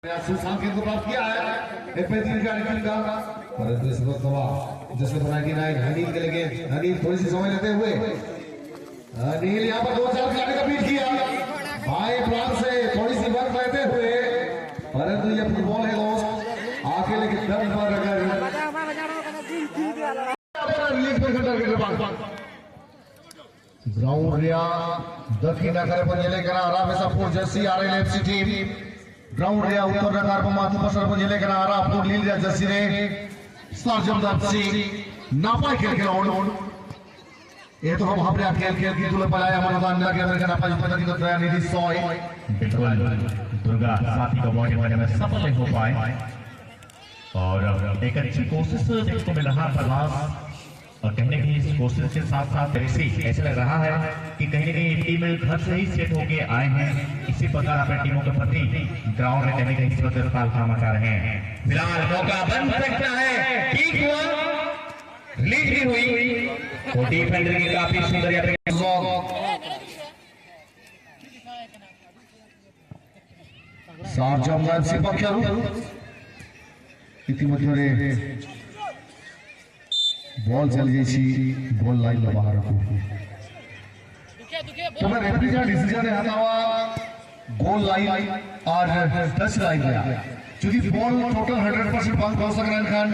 सुशांत को प्राप्त किया है एक बेहतरीन टीम का परंतु इस वक्त जिसमें 99 हनील के लगे हनील थोड़ी सी समय लेते हुए हनील यहाँ पर 2-4 खिलाड़ी का बीट किया भाई प्लान से थोड़ी सी वक्त लेते हुए परंतु ये फुटबॉल है दोस्त आके लेके दम पर अगर ग्राउंड रिया दक्षिण नगर पर लेकर आराम से सपोर्ट जर्सी आरएलएफसी टीम ग्राउंड रिया उत्तर नगर पर माथु पसर पर लेकर आराम पोर्ट लील रिया जर्सी ने सरजम दर्सी नापाई खेल ग्राउंड ये तो हम अपने खेल खेल की तुले पलाया मनोदान लगे अमेरिका नापाई उत्तर की तो दया निधि सॉय बिल्कुल दुर्गा साथी को मौके करने में सफल नहीं हो पाए और एक अच्छी कोशिश देखने को मिल रहा प्रभास और कहीं ना कहीं इस कोशिश के साथ साथ ऐसे लग रहा है कि कहीं ना कहीं टीम घर से ही सेट होके आए हैं इसी प्रकार अपने टीमों के प्रति ग्राउंड में कहीं ना कहीं इस वक्त तालखा मचा रहे हैं। फिलहाल मौका बन सकता है ठीक हुआ लीड भी हुई तो डिफेंडर की काफी सुंदर सरजम दर्सी पक्षରୁ इतिमध्य बॉल चली जाइए गोल लाइन बाहर को तुम्हें रेफरी का डिसीजन है हटावा गोल लाइन और टच लाइन गया क्योंकि बॉल टोटल 100% बंद हो सक रहा खान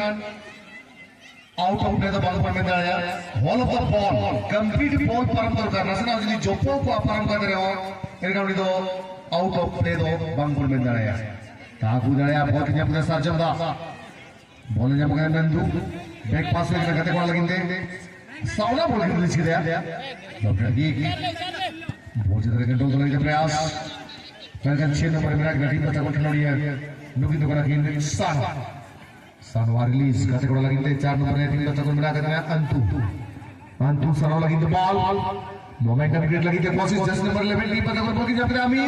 आउट आउट है तो बॉल पर में आया hall of the ball complete ball परम दरकार नसना यदि जोपो को परम कर रहे हो एरका तो आउट ऑफ प्ले दो बंग पर में आया ताकू जाया बॉल के अपने सरजम दा बॉल जब गए नंदू बैक पास में करते कोण लगिंदे सावला बॉल के रिलीज किया डॉक्टर दी बहुत ज्यादा कंट्रोल करने का प्रयास पहले 6 नंबर में एक टीम का कंट्रोल है नुकी तो करा कि सानवा रिलीज करते कोण लगिंदे 4 नंबर में टीम का कंट्रोल मिला करते अंतु सानवा लगिंदे बॉल मोमेंटम क्रिएट लगिंदे कोशिश 10 नंबर लेवल टीम का कंट्रोल की जाते आमी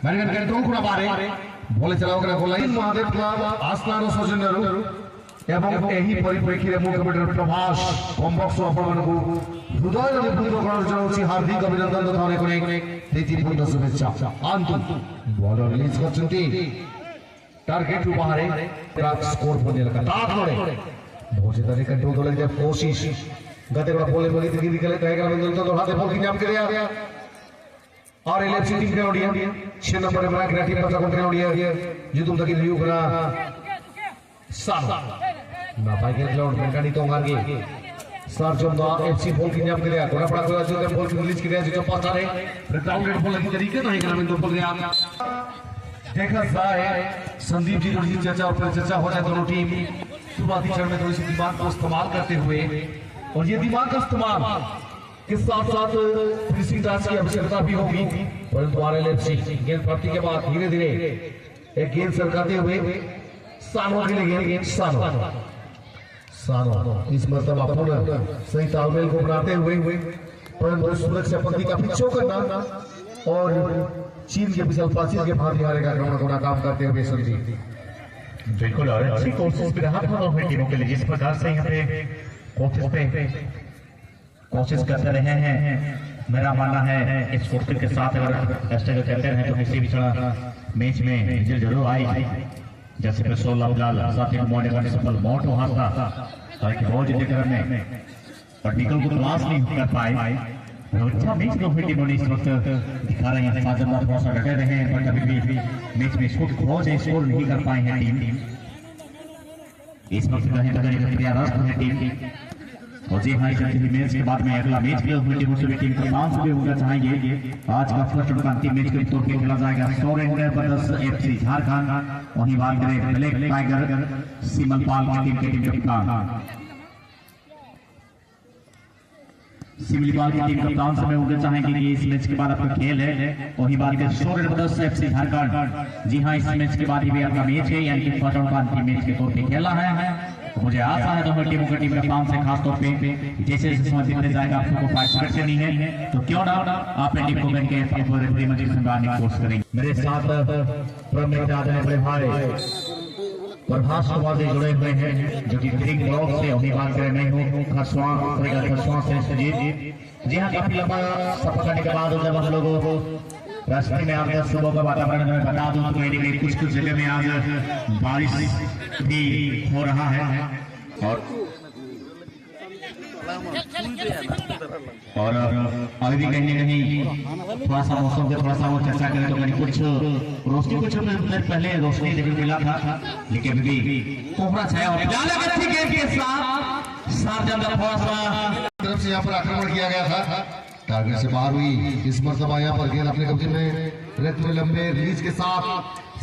मैंने कंट्रोल ಕೂಡ बारे বলে চালাও করে গোল লাইন মহাদেব ক্লাব আসলানো সৌজন্যରୁ এবং ଏହି ପରିପ୍ରେକ୍ଷୀରେ ମୁଁ କମିଟିର ପ୍ରଭାସ କମ୍ବକ୍ସ ଆପଣମାନଙ୍କୁ ହୃଦୟର ନିପୁଣ କରଣ ଜଣାଉଛି ହାର୍ଦ୍ଦିକ ଅଭିନନ୍ଦନ ତଥା ଅନେକ ଅନେକ ପ୍ରୀତିପୂର୍ଣ୍ଣ ଶୁଭେଚ୍ଛା ଆନ୍ତୁ ବଲ ରିଲିଜ କରିଛନ୍ତି टारगेट बाहर ट्रैक स्कोर होने लगा ताक नोड़े बहुत ज्यादा कंट्रोल तो लग जाए कोशिश गते बड़ा बोले बोली तक निकले कहेगा बंदल तो हाथ बॉल की नाम कर दिया और एलएफसी टीम के ओडिया 6 नंबर में बना टीम का कंट्रोल ओडिया जो तुम तक रिव्यू करा साल ना पाई के ग्राउंड में गाड़ी तो आगे सरजम दा एफसी बॉल की नाम कर दिया थोड़ा बड़ा कोई जो बॉल की रिलीज किया जो पास आ रहे ग्राउंड बॉल की तरीके नहीं करा में तो बोल रहे देखा जाए संदीप जी थोड़ी सी चर्चा और फिर चर्चा हो जाए दोनों टीम शुरुआती क्षण में थोड़ी सी दिमाग को इस्तेमाल करते हुए और ये दिमाग का इस्तेमाल के साथ साथ फिनिशिंग टास्क की आवश्यकता भी होगी परंतु आरएलएफसी गेंद प्राप्ति के बाद धीरे धीरे एक गेंद सरकाते हुए सानो के लिए गेंद सानो इस मरतबा पुनः सही तालमेल को बनाते हुए परंतु सुरक्षा पद्धति का पीछे करना और चीन के विशाल प्राचीन के भाग निहारे का कोना काम करते हुए संदीप बिल्कुल और अच्छी कोशिश भी रहा था दोनों टीमों के लिए जिस प्रकार से यहाँ पे कोशिश करते रहे हैं मेरा मानना है इस कोशिश के साथ अगर एस्टेगल चलते रहे तो किसी भी मैच में रिजल्ट जरूर आई जैसे कि 16 फिलहाल साथी को मॉडल करने से पहले मौत हुआ था ताकि बहुत जितने क्रम में पर्टिकल को क्लास नहीं कर पाए अच्छा मैच को टीमों ने इस वक्त दिखा रहे हैं साजमदार बहुत सा डटे रहे हैं पर कभी भी मैच में स्कोर नहीं कर पाए हैं टीम इस वक्त कहीं ना कहीं प्रयास है टीम और जी हाँ मैच के बाद में अगला मैच भी हुई टीमों से टीम कप्तान से भी होना चाहेंगे आज का फर्स्ट और अंतिम मैच के तौर पर खेला जाएगा सोरेंद्र ब्रदर्स एफसी झारखंड वहीं बात करें ब्लैक टाइगर सिमलपाल की टीम के टीम कप्तान सिमलीपाल की टीम कप्तान से मैं उनसे चाहेंगे कि इस मैच के बाद आपका खेल है वही बात करें सोरेंद्र ब्रदर्स एफसी झारखंड जी हाँ इस मैच के बाद भी आपका मैच है यानी कि फर्स्ट और अंतिम मैच के तौर पर खेला है मुझे आशा है दोनों टीमों की टीम कप्तान से खास तौर पे जैसे जैसे समय बीतने जाएगा आप सबको पार्टिसिपेट करनी है तो क्यों ना आप टीम को मिलकर रेफरी मजीद से बाहर निकाल कोशिश करेंगे मेरे साथ बड़े भाई प्रभास कुमार जी जुड़े हुए हैं जो कि ग्रीन ब्लॉक से वही बात करें मैं हूँ खरसवां से सुजीत जी हाँ काफी लंबा सफर करने के बाद उन लोगों को रास्ते में आज सुबह का वातावरण मैं बता दूं तो कहीं कुछ कुछ जगह में आज बारिश भी हो रहा है और अभी भी कहीं ना कहीं थोड़ा सा मौसम के थोड़ा सा वो चर्चा करें तो कहीं कुछ रोशनी कुछ देर पहले रोशनी देखने मिला था, लेकिन अभी कोहरा छाया और गेम के साथ थोड़ा सा तरफ से यहाँ पर आक्रमण किया गया था, टारगेट से बाहर हुई। इस मरतबा यहाँ पर गेंद अपने कब्जे में रखते हुए लंबे रिलीज के साथ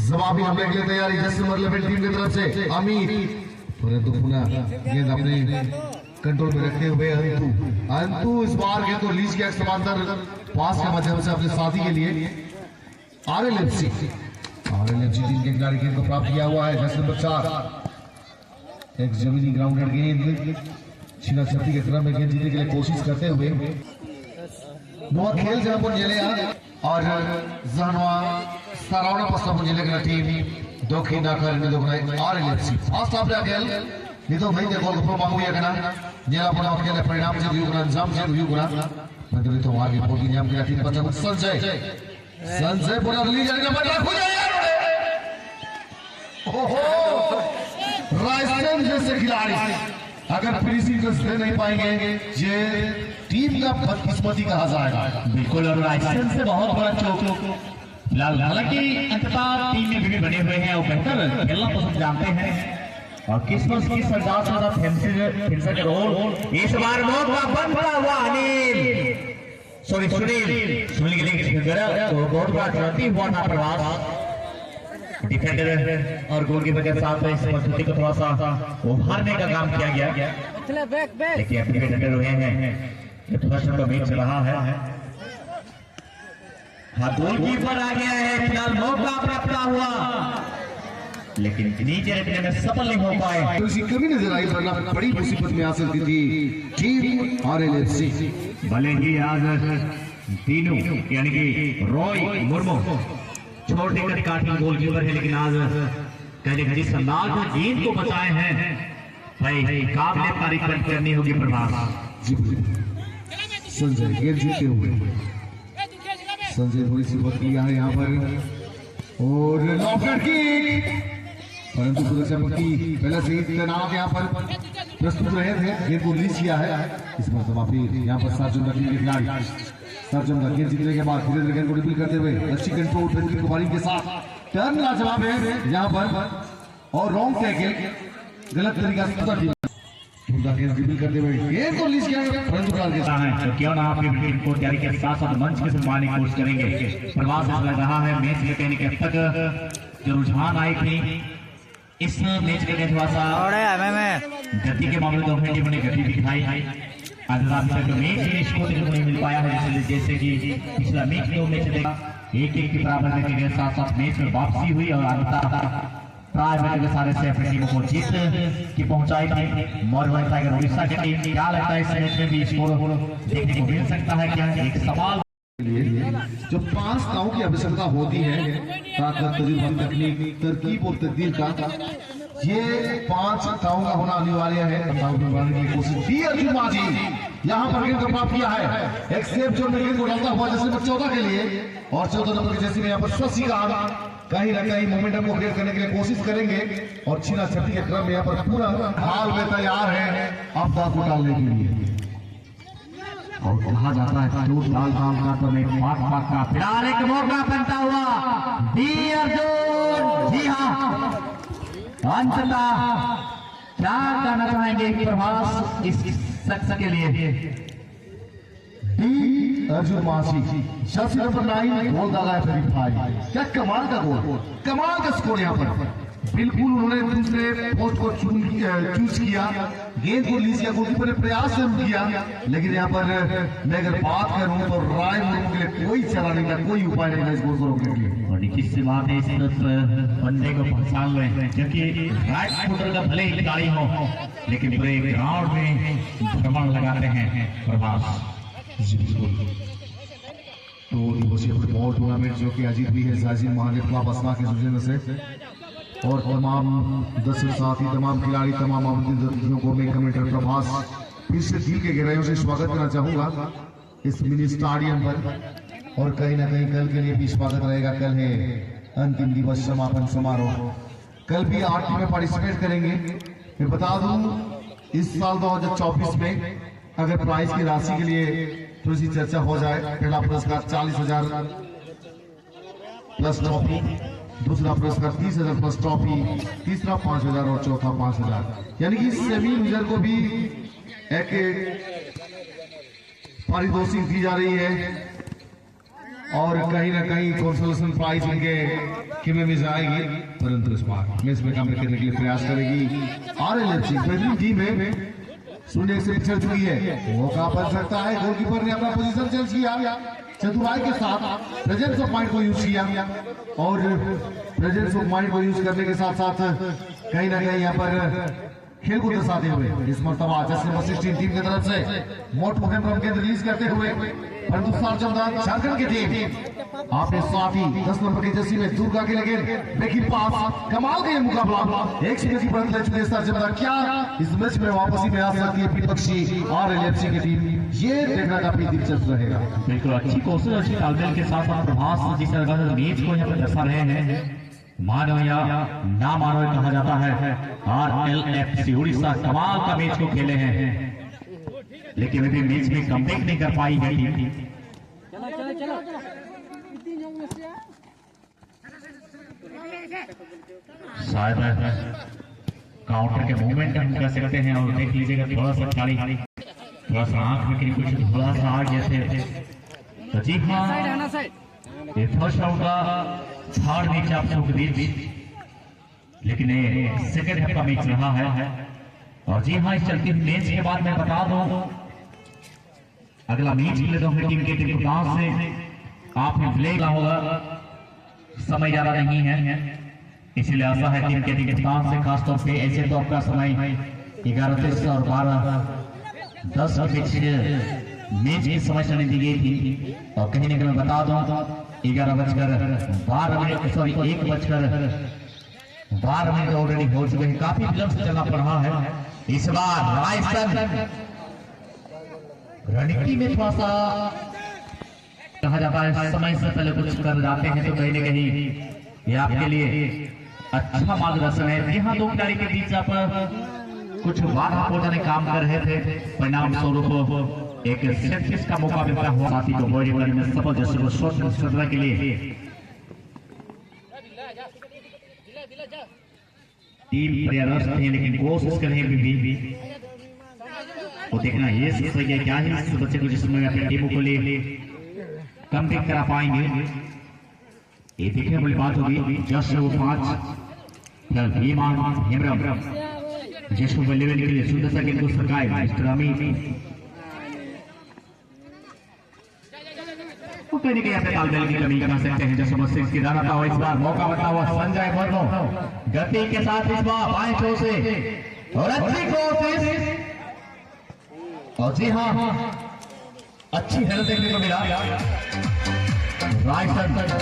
जवाबी हमले के लिए तैयारी जैसे मतलब टीम की तरफ से अमीर, परंतु पुनः गेंद अपने कंट्रोल में रखते हुए अंतु इस बार गेंद को रिलीज किया समांतर पास के माध्यम से अपने साथी के लिए आरएलएफसी टीम के खिलाड़ी गेंद को प्राप्त किया हुआ है। जैसे नंबर 4 एक जमीनी ग्राउंडेड गेंद छीना छत्ती के क्रम में गेंद जीतने के लिए कोशिश करते हुए नवा खेल जहां पर जिले और जानवा सरावना पस्ता पर जिले की टीम दो खीना कर में लोग आरएलएफसी फास्ट आप खेल नहीं तो भाई देखो गोल मांगू या करना जिला पर खेल परिणाम से युगना अंजाम से युगना मतलब तो आगे पोटी नियम की टीम पर संजय पूरा रिलीज करके बड़ा हो जाए यार। ओहो राइसन जैसे खिलाड़ी अगर फिनिशिंग दे नहीं पाएंगे ये टीम का बदकिस्मती कहा जाएगा। बिल्कुल और राइसन से बहुत बड़ा चौक हालांकि अंततः टीम में भी बने हुए हैं और बेहतर खेलना पसंद जानते हैं और किस्मत की सरदार फिनिशर का रोल इस बार मौका बनता हुआ अनिल सुनील के तो बहुत बड़ा चुनौती हुआ था प्रवास डिफेंडर और गोलकीपर के साथ इस परिस्थिति को थोड़ा सा उभारने का काम किया गया, लेकिन अपने डटे हुए हैं थोड़ा सा तो मैच रहा है। हाँ गोलकीपर आ गया है, फिलहाल मौका प्राप्त हुआ लेकिन नीचे रखने में सफल नहीं हो पाए। तो इसी कमी नजर आई वरना बड़ी मुसीबत में आ सकती थी टीम आरएलएफसी। भले ही आज तीनों यानी कि रॉय मुर्मू छोटे काठी गोलकीपर है, लेकिन आज कहने जिस अंदाज में गेंद को बचाए हैं भाई काबिल तारीफ करनी होगी प्रभास। संजय गेंद जीते हुए संजय थोड़ी सी वक्त लिया है यहाँ पर और लॉकआउट किक, परंतु सुरक्षा पट्टी पहले से ही तैनात यहाँ पर प्रस्तुत रहे थे। गेंद को रिलीज किया है इस मरतबा फिर यहाँ पर सर्जन टीम के खिलाड़ी सर्जन गेंद जीतने के बाद धीरे धीरे गेंद को रिपील करते हुए अच्छी कंट्रोल की कुमारी के साथ टर्न का जवाब है यहाँ पर और रॉन्ग टैकल गलत तरीका से करते हुए गेंद को रिलीज किया परंतु क्यों ना आपकी टीम को तैयारी के साथ साथ मंच के सम्मान की कोशिश करेंगे। प्रवास लग रहा है मैच में कहने के अब तक जो रुझान आई थी इस मैच के थोड़ा सा गति के मामले में टीम ने गति दिखाई है। आज रात तक मैच में स्कोर नहीं मिल पाया है जैसे कि पिछला मैच में मैच देखा 1-1 के बराबर के साथ साथ मैच में वापसी हुई और प्राय के सारे से अपनी टीमों को जीत की पहुंचाई थी। मोरबल टाइगर उड़ीसा की टीम क्या लगता है इस मैच में भी स्कोर देखने को मिल सकता है क्या? एक सवाल जो 5 दावों की आवश्यकता होती है ताकत तजुर्बा तकनीक तरकीब और तकदीर का ये 5 दावों का होना अनिवार्य है। की कोशिश दी अर्जुन माझी यहाँ पर गेंद को प्राप्त किया है एक सेफ जोन में गेंद को डालता हुआ जैसे नंबर 14 के लिए और 14 नंबर की जैसे में यहाँ पर शशिकांत कहीं ना कहीं मोमेंटम को क्रिएट करने के लिए कोशिश करेंगे और छीना छत्ती के क्रम में यहाँ पर पूरा हाल में तैयार है आपदा को डालने के लिए। और कहा जाता है टूट डाल का तो मैं पाक का फिलहाल एक मौका बनता हुआ डी अर्जुन। जी हाँ अंततः क्या कहना चाहेंगे प्रभास इस शख्स के लिए? अर्जुन मासी शख्स नंबर 9 गोल डाला है भाई, क्या कमाल का गोल, कमाल का स्कोर यहाँ पर। बिल्कुल उन्होंने दूसरे पोस्ट को चूज किया, गेंद को रिलीज किया, गोलकीपर ने प्रयास जरूर किया लेकिन यहाँ पर मैं अगर बात करूं तो राय मुर्मू के लिए कोई चारा नहीं था, कोई उपाय नहीं था इस गोल को रोकने के लिए। और निश्चित सी बात है इस बंदे को पहचान रहे हैं क्योंकि राइट फुटर का भले ही खिलाड़ी हो लेकिन पूरे ग्राउंड में भ्रमण लगाते हैं प्रभास। तो दिवसीय फुटबॉल टूर्नामेंट जो कि आयोजित हुई है जाजिम महादेव क्लब असना के सौजन्य से और तमाम दर्शक साथी तमाम खिलाड़ी तमाम आमंत्रितों को मैं कमेंटर प्रभास फिर से दिल के गहराइयों से स्वागत करना चाहूंगा इस मिनी स्टेडियम पर और कहीं ना कहीं कल के लिए भी स्वागत रहेगा। कल है अंतिम दिवस समापन समारोह। कल भी 8 टीमें पार्टिसिपेट करेंगे। मैं बता दूं इस साल 2024 में अगर प्राइज की राशि के लिए थोड़ी सी चर्चा हो जाए, पहला पुरस्कार 40,000 प्लस ट्रॉफी, दूसरा पुरस्कार 30,000 प्लस ट्रॉफी, तीसरा 5,000 और चौथा 5,000। यानी कि सेमी लूजर को भी एक पारितोषिक दी जा रही है और कहीं ना कहीं कंसोलेशन प्राइज उनके किमे में जाएगी। परंतु इस बार मैच में कम करने के लिए प्रयास करेगी आरएलएफसी। बेहतरीन टीम है, शून्य से पिछड़ चुकी है, मौका बन सकता है। गोलकीपर ने अपना पोजीशन चेंज किया, चतुराई के साथ प्रेजेंस ऑफ माइंड को यूज किया और प्रेजेंस ऑफ माइंड को यूज करने के साथ साथ कहीं ना कहीं यहाँ पर खेल को दर्शाते हुए इस मरतबा जश्न नंबर 16 टीम की तरफ से मोटो हेम्ब्रम के रिलीज करते हुए परंतु झारखंड की टीम आपने साथ ही 10 नंबर की जर्सी में दुर्गा के लगे बेकी पास कमाल का ये मुकाबला 1 गति पर ले चुके सरजमदा। क्या इस मैच में वापसी में आ सकती है विपक्षी आरएलएफसी की टीम, ये देखना काफी दिलचस्प रहेगा। बिल्कुल अच्छी कोशिश, अच्छी तालमेल के साथ प्रभास जिस तरह मैच को यहाँ पे दर्शा रहे हैं, मानो या ना मानो कहा जाता है। आरएलएफसी उड़ीसा कमाल का मैच को खेले हैं, लेकिन अभी मैच में कमबैक नहीं कर पाई है टीम। शायद काउंटर के मूवमेंट हम कर सकते हैं और देख लीजिएगा थोड़ा सा खिलाड़ी थोड़ा सा आंख में कुछ थोड़ा सा आ गए थे। तो जी हाँ, ये फर्स्ट राउंड का थर्ड मैच आप सबके बीच, लेकिन ये सेकंड हाफ का मैच रहा है। और जी हाँ, इस चलती मैच के बाद मैं बता दूं अगला मैच के लिए दोनों टीम के कप्तान से आपने ब्लेक होगा, समय ज्यादा नहीं है, इसलिए आशा है टीम के कप्तान से खासतौर पे ऐसे तो आपका समय 11:30 और 12:10 के बीच मैच की समय समय दी गई थी। और कहीं ना कहीं मैं बता दूं 1:12 ऑलरेडी हो चुके हैं, काफी विलंब से चलना पड़ रहा है। इस बार रायसन रणनीति में थोड़ा सा कहा जाता है समय से पहले कुछ कर जाते हैं, तो कहीं ना कहीं ये आपके लिए अच्छा मार्गदर्शन है। यहाँ दो खिलाड़ी के बीच आप कुछ बाधा पहुंचाने काम कर रहे थे, परिणाम स्वरूप एक सेट पीस का मौका मिलता हुआ साथी को बॉडी करने में सफल, जैसे वो शॉट के लिए टीम प्रयास थे, लेकिन कोशिश कर रहे हैं वो देखना ये सही है क्या है इस बच्चे को जिसमें अपनी टीमों को ले कम पिक करा पाएंगे, ये देखने वाली बात होगी। जस्ट वो 5 हेम्ब्रम जिसको लेवल के लिए सुंदर सा गेंद को सरकाए मिस्टर अमित वो कहने के यहाँ पे तालमेल की कमी कर सकते हैं। जैसे मुझसे इसकी रन आता हुआ इस बार मौका बनता हुआ संजय वर्मा गति के साथ इस बार बाएं छोर से और अच्छी कोशिश, और जी हाँ अच्छी हेल्थ देखने को मिला रायसन